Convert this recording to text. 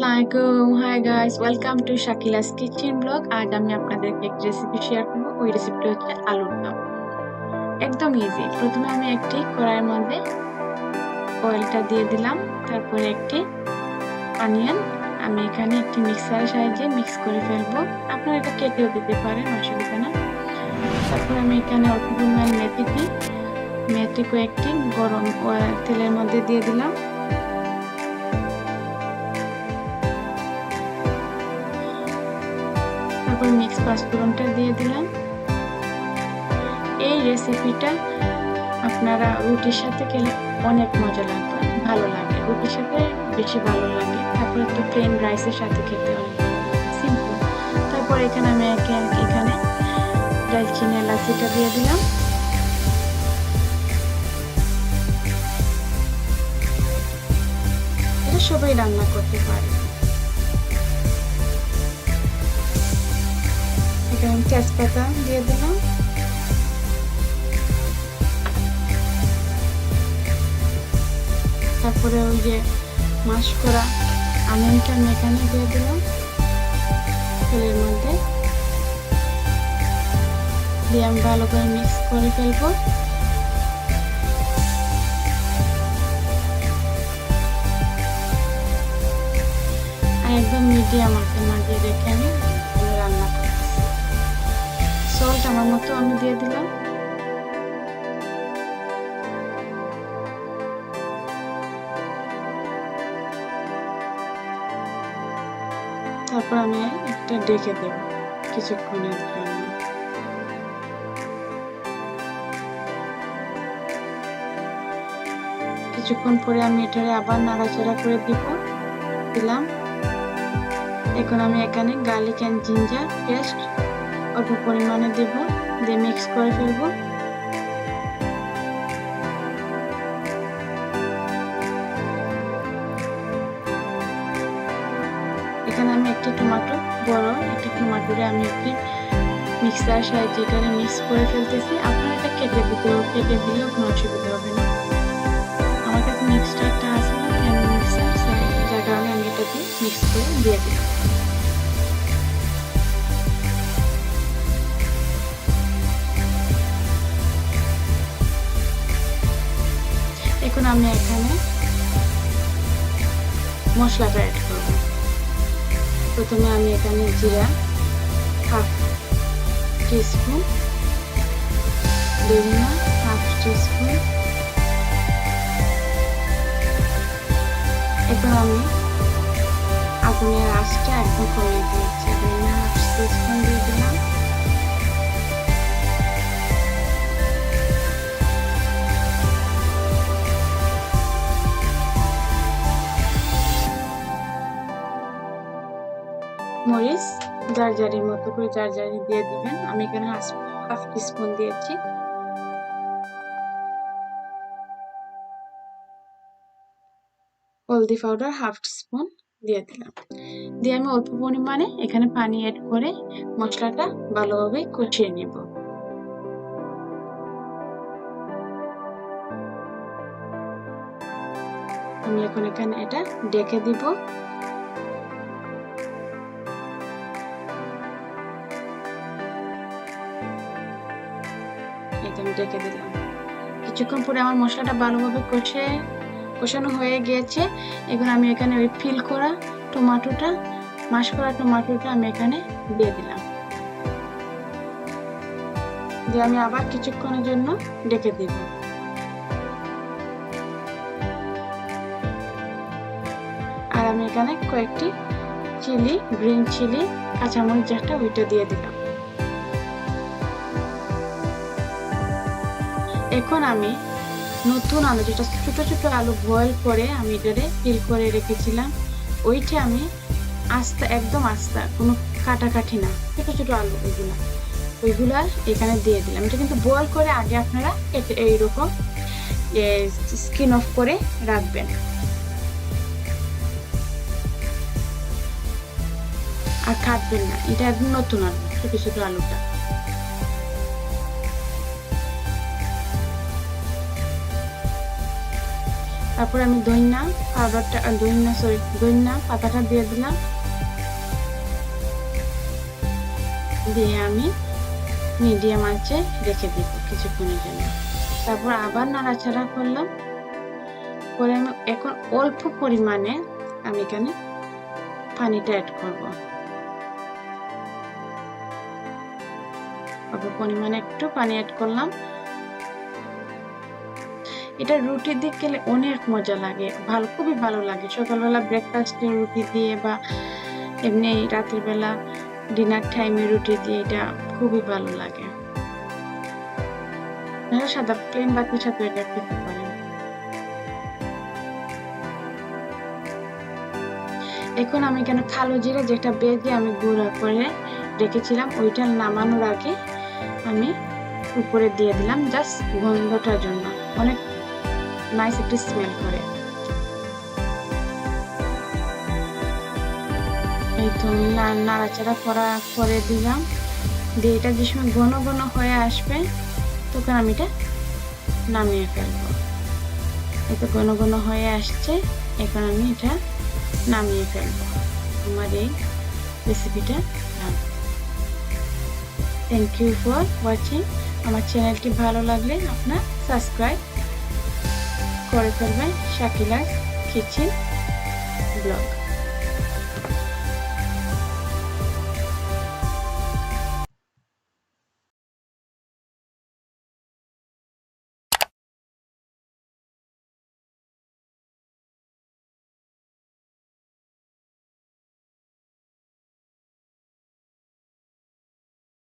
আসসালামু hi guys, welcome to Shakila's kitchen blog. আজ আমি আপনাদেরকে একটা রেসিপি শেয়ার করব। ওই রেসিপিটা হচ্ছে আলুর দম। একদম ইজি। প্রথমে আমি একটি কড়াইয়ের মধ্যে অয়েলটা দিয়ে দিলাম, তারপরে একটি অনিয়ন আমি এখানে একটি মিক্সারের সাহায্যে মিক্স করে ফেলবো। আপনারা এটা কেটেও দিতে পারেন, অসুবিধা না। তারপর আমি এখানে অল্প পরিমাণ মেথি কয়েকটি গরম তেলের মধ্যে দিয়ে দিলাম। তারপর মিক্স পাঁচফোড়নটা দিয়ে দিলাম। এই রেসিপিটা আপনারা রুটির সাথে খেলে অনেক মজা লাগবে, ভালো লাগে, রুটির সাথে বেশি ভালো লাগে। তারপরে তো প্লেন রাইসের সাথে খেতে অনেক সিম্পল। তারপর এখানে আমি এখানে দারচিনি এলাচিটা দিয়ে দিলাম। এটা সবাই রান্না করতে পারে। এখানে তেজপাতা দিয়ে দিলাম। তারপরে ওই যে মাশ করা অনিয়নটা আমি এখানে দিয়ে দিলাম তেলের মধ্যে দিয়ে আমি ভালো করে মিক্স করে ফেলবো। আর একদম মিডিয়াম আঁচের মাঝে রেখে আমি রান্না করতেছি। সল্ট আমার মতো আমি দিয়ে দিলাম। তারপর আমি একটা ঢেকে দেব কিছুক্ষণের জন্য। কিছুক্ষণ পরে আমি এটারে আবার নাড়াচাড়া করে দিলাম। এখন আমি এখানে গার্লিক এন্ড জিঞ্জার পেস্ট অল্প পরিমাণে দেব, দিয়ে মিক্স করে ফেলবো। এখানে আমি একটি বড় একটি টমেটোরে আমি একটি মিক্সার সাহায্যে এখানে মিক্স করে ফেলতেছি। আপনারা এটা কেটে দিলেও কোনো অসুবিধা হবে না। আমার কাছে মিক্সচারটা আছে না, মিক্সার, যার কারণে আমি এটাকে মিক্স করে দিয়ে দিলাম। এখন আমি এখানে মশলাটা অ্যাড করব। প্রথমে আমি এখানে জিরা হাফ টিস্পুন, ধনিয়া হাফ টিস্পুন। এখন আমি আগুনের আঁচটা একদম কমিয়ে দিয়েছি। ধনিয়া হাফ টিস্পুন দিয়ে দিলাম। মরিচ জারজারির মতো করে জারজারি দিয়ে দিবেন। আমি এখানে হাফ টিস্পুন দিয়েছি। হলদি পাউডার হাফ টিস্পুন দিয়ে দিলাম। দিয়ে আমি অল্প পরিমাণে এখানে পানি অ্যাড করে মশলাটা ভালোভাবে কষিয়ে নেব। আমি এখন এখানে এটা ঢেকে দিব। ঢেকে দিলাম। কিছুক্ষণ পরে আমার মশলাটা ভালোভাবে কষানো হয়ে গিয়েছে। এখন আমি এখানে ওই মাশ করা টমেটোটা আমি এখানে দিয়ে দিলাম। দিয়ে আমি আবার কিছুক্ষণের জন্য ঢেকে দিব। আর আমি এখানে কয়েকটি গ্রিন চিলি কাঁচামরিচ যেটা ওইটা দিয়ে দিলাম। এখন আমি নতুন আলু, যেটা ছোট ছোট আলু বয়েল করে আমি এটারে পিল করে রেখেছিলাম, ওইটা আমি একদম আস্তা, কোনো কাটাকাটি না, ছোট ছোট আলু ওইগুলা এখানে দিয়ে দিলাম। এটা কিন্তু বয়েল করে আগে আপনারা এইরকম স্কিন অফ করে রাখবেন। আর কাটবেন না, এটা একদম নতুন আলু, ছোট ছোট আলুটা। তারপর আমি দইনা পাতাটা দিয়ে দিলাম, দিয়ে আমি মিডিয়াম আঁচে রেখে দিব কিছুক্ষণের জন্য। তারপর আবার নাড়াচাড়া করলাম, করে আমি এখন অল্প পরিমাণে আমি এখানে পানিটা অ্যাড করব। অল্প পরিমাণে একটু পানি অ্যাড করলাম। এটা রুটি দিয়ে খেলে অনেক মজা লাগে, খুবই ভালো লাগে। সকালবেলা ব্রেকফাস্টে রুটি দিয়ে বা এমনি রাতের বেলা ডিনার টাইমে রুটি দিয়ে এটা খুবই ভালো লাগে। সাদা প্লেন ভাতের সাথে এটা খেতে পারেন। এখন আমি এখানে কালো জিরা যেটা বেজে আমি গুঁড়া করে রেখেছিলাম, ওইটা নামানোর আগে আমি উপরে দিয়ে দিলাম, জাস্ট গন্ধটার জন্য, অনেক নাইস একটা স্মেল করে। এই তো নাড়াচাড়া করে দিলাম, দিয়ে এটা যে সময় ঘন ঘন হয়ে আসবে তখন আমি এটা নামিয়ে ফেলবো। এটা ঘন ঘন হয়ে আসছে, এখন আমি এটা নামিয়ে ফেলবো। আমার এই রেসিপিটা। Thank you for watching. আমার চ্যানেলটি ভালো লাগলে আপনার সাবস্ক্রাইব করে ফেলবেন শাকিলাস কিচেন ব্লগ।